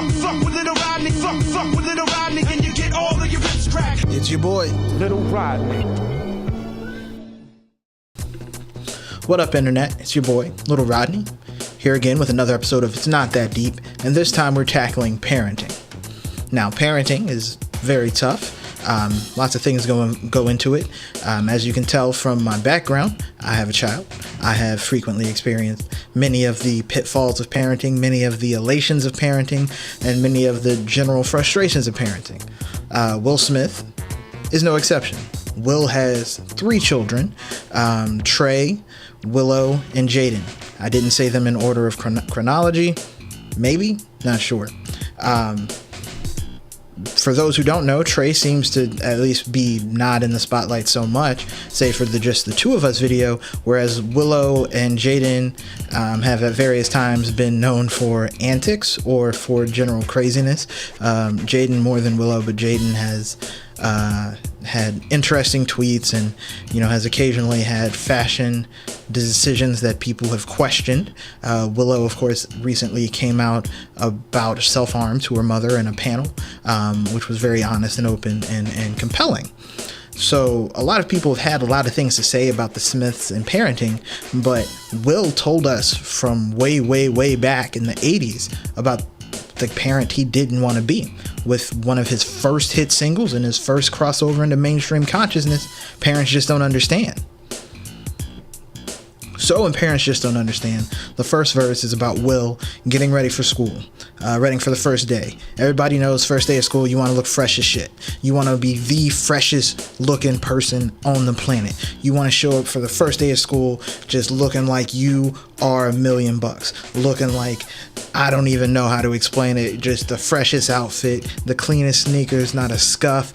Fuck with little Rodney. Fuck with little Rodney, and you get all of your ribs cracked. It's your boy, Little Rodney. What up, Internet? It's your boy, Little Rodney, here again with another episode of It's Not That Deep, and this time we're tackling parenting. Now, parenting is very tough. Lots of things go into it. As you can tell from my background, I have a child. I have frequently experienced many of the pitfalls of parenting, many of the elations of parenting, and many of the general frustrations of parenting. Will Smith is no exception. Will has 3 children, Trey, Willow, and Jaden. I didn't say them in order of chronology. Maybe? Not sure. For those who don't know, Trey seems to at least be not in the spotlight so much, save for just the 2 of us video, whereas Willow and Jaden have at various times been known for antics or for general craziness. Jaden more than Willow, but Jaden has had interesting tweets and, has occasionally had fashion decisions that people have questioned. Willow, of course, recently came out about self-harm to her mother in a panel, which was very honest and open and compelling. So a lot of people have had a lot of things to say about the Smiths and parenting, but Will told us from way, way, way back in the 80s about the parent he didn't want to be. With one of his first hit singles and his first crossover into mainstream consciousness, Parents Just Don't Understand. So in Parents Just Don't Understand, the first verse is about Will getting ready for school, ready for the first day. Everybody knows first day of school, you want to look fresh as shit. You want to be the freshest looking person on the planet. You want to show up for the first day of school just looking like you are $1 million, looking like, I don't even know how to explain it, just the freshest outfit, the cleanest sneakers, not a scuff,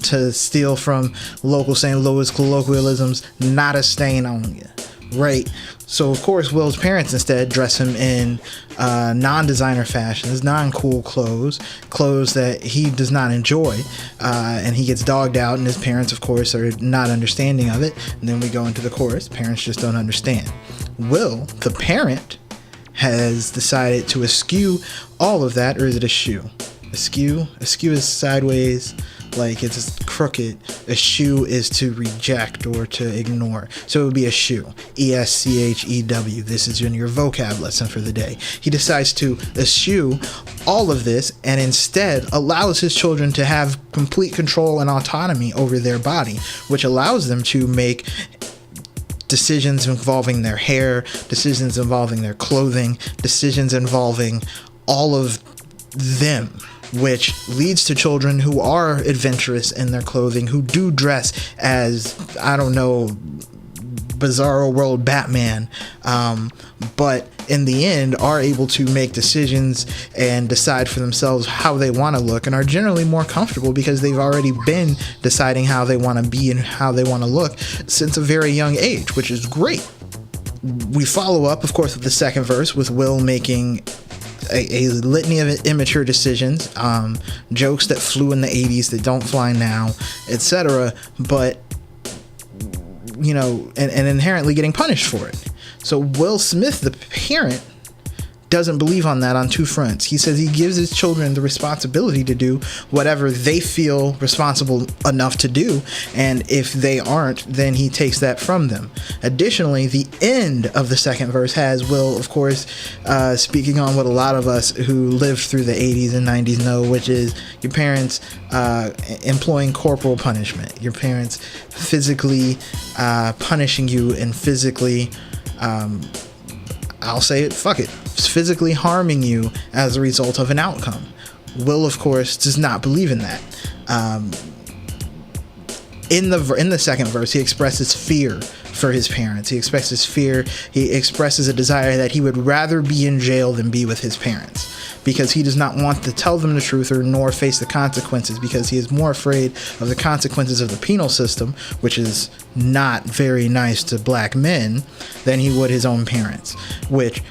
to steal from local St. Louis colloquialisms, not a stain on you, right? So of course Will's parents instead dress him in non-designer fashions, non-cool clothes that he does not enjoy, and he gets dogged out, and his parents of course are not understanding of it. And then we go into the chorus, Parents Just Don't Understand. Will, the parent, has decided to eschew all of that, or is it eschew? Eschew is sideways, like it's crooked. Eschew is to reject or to ignore. So it would be eschew. E-S-C-H-E-W. This is your vocab lesson for the day. He decides to eschew all of this and instead allows his children to have complete control and autonomy over their body, which allows them to make decisions involving their hair, decisions involving their clothing, decisions involving all of them, which leads to children who are adventurous in their clothing, who do dress as, I don't know, Bizarro World Batman, but in the end are able to make decisions and decide for themselves how they want to look, and are generally more comfortable because they've already been deciding how they want to be and how they want to look since a very young age, which is great. We follow up, of course, with the second verse with Will making a litany of immature decisions, jokes that flew in the 80s that don't fly now, etc., but and inherently getting punished for it. So Will Smith, the parent, doesn't believe on that on 2 fronts. He says he gives his children the responsibility to do whatever they feel responsible enough to do, and if they aren't, then he takes that from them. Additionally, the end of the second verse has Will, of course, speaking on what a lot of us who lived through the 80s and 90s know, which is your parents employing corporal punishment, your parents physically punishing you and physically I'll say it, fuck it, physically harming you as a result of an outcome. Will, of course, does not believe in that. In the second verse, he expresses fear for his parents. He expresses fear. He expresses a desire that he would rather be in jail than be with his parents, because he does not want to tell them the truth or nor face the consequences, because he is more afraid of the consequences of the penal system, which is not very nice to black men, than he would his own parents, which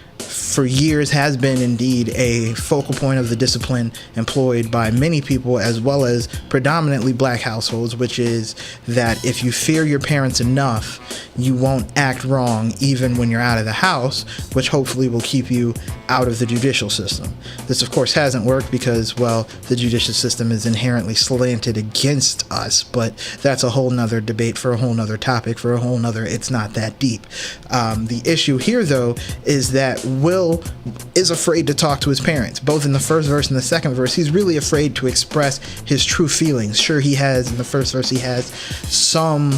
for years has been indeed a focal point of the discipline employed by many people, as well as predominantly black households, which is that if you fear your parents enough, you won't act wrong even when you're out of the house, which hopefully will keep you out of the judicial system. This, of course, hasn't worked because, well, the judicial system is inherently slanted against us, but that's a whole nother debate for a whole nother topic, for a whole nother, it's not that deep. The issue here, though, is that Will is afraid to talk to his parents. Both in the first verse and the second verse, he's really afraid to express his true feelings. Sure, he has, in the first verse, he has some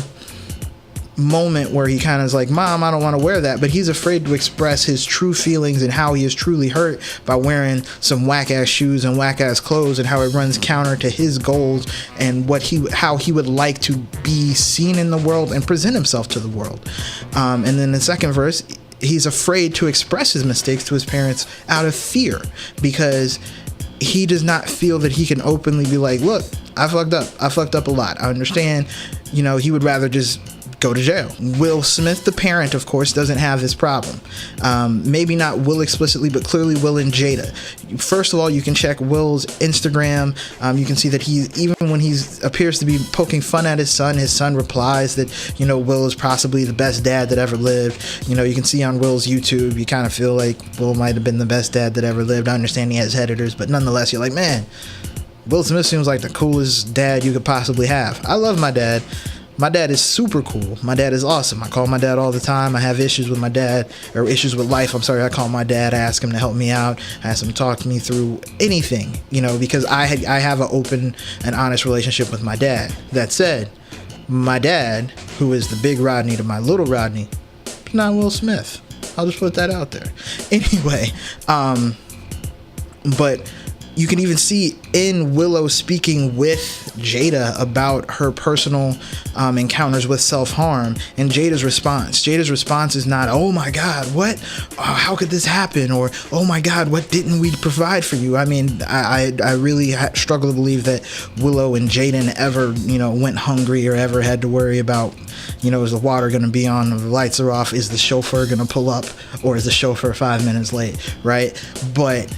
moment where he kind of is like, Mom, I don't want to wear that, but he's afraid to express his true feelings and how he is truly hurt by wearing some whack ass shoes and whack ass clothes, and how it runs counter to his goals and how he would like to be seen in the world and present himself to the world. And then the second verse, he's afraid to express his mistakes to his parents out of fear, because he does not feel that he can openly be like, look, I fucked up a lot. I understand, he would rather just go to jail. Will Smith, the parent, of course, doesn't have this problem. Maybe not Will explicitly, but clearly Will and Jada. First of all, you can check Will's Instagram. You can see that even when he appears to be poking fun at his son replies that, Will is possibly the best dad that ever lived. You can see on Will's YouTube, you kind of feel like Will might have been the best dad that ever lived. I understand he has editors, but nonetheless, you're like, man, Will Smith seems like the coolest dad you could possibly have. I love my dad. My dad is super cool. My dad is awesome. I call my dad all the time. I have issues with my dad, or issues with life. I'm sorry. I call my dad, I ask him to help me out. I ask him to talk to me through anything, because I have an open and honest relationship with my dad. That said, my dad, who is the big Rodney to my little Rodney, is not Will Smith. I'll just put that out there. Anyway, but you can even see in Willow speaking with Jada about her personal encounters with self-harm, and Jada's response is not, oh my God, what? How could this happen? Or, oh my God, what didn't we provide for you? I mean, I really struggle to believe that Willow and Jaden ever, went hungry or ever had to worry about, is the water going to be on, the lights are off, is the chauffeur going to pull up, or is the chauffeur 5 minutes late, right? But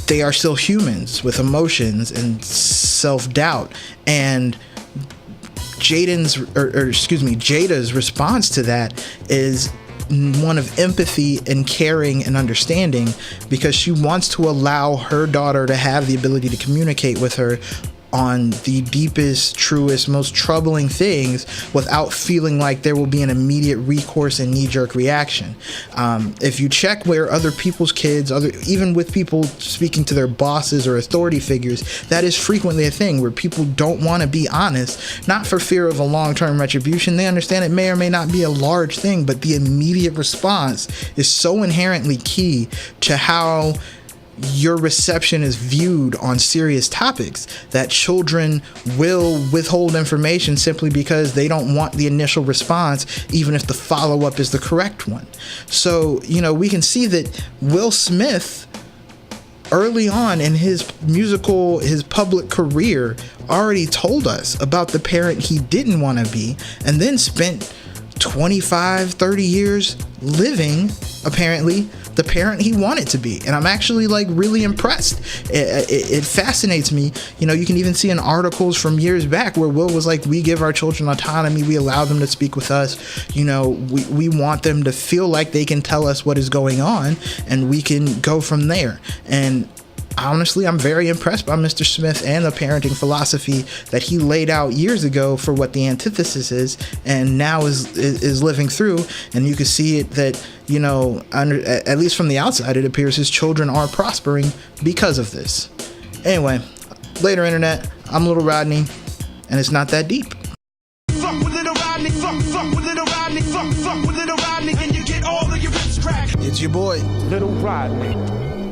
they are still humans with emotions and self-doubt, and Jada's response to that is one of empathy and caring and understanding, because she wants to allow her daughter to have the ability to communicate with her on the deepest, truest, most troubling things without feeling like there will be an immediate recourse and knee-jerk reaction. If you check where other people's kids, even with people speaking to their bosses or authority figures, that is frequently a thing where people don't want to be honest, not for fear of a long-term retribution. They understand it may or may not be a large thing, but the immediate response is so inherently key to how your reception is viewed on serious topics that children will withhold information simply because they don't want the initial response, even if the follow-up is the correct one. So, we can see that Will Smith, early on in his public career, already told us about the parent he didn't want to be, and then spent 25, 30 years living, apparently, the parent he wanted to be. And I'm actually really impressed. It fascinates me. You can even see in articles from years back where Will was like, we give our children autonomy, we allow them to speak with us, we want them to feel like they can tell us what is going on, and we can go from there. And honestly, I'm very impressed by Mr. Smith and the parenting philosophy that he laid out years ago for what the antithesis is, and now is living through. And you can see it that, at least from the outside, it appears his children are prospering because of this. Anyway, later internet, I'm Little Rodney, and it's not that deep. Fuck with Little Rodney, fuck with Little Rodney, fuck with Little Rodney, and you get all of your ribs cracked. It's your boy, Little Rodney.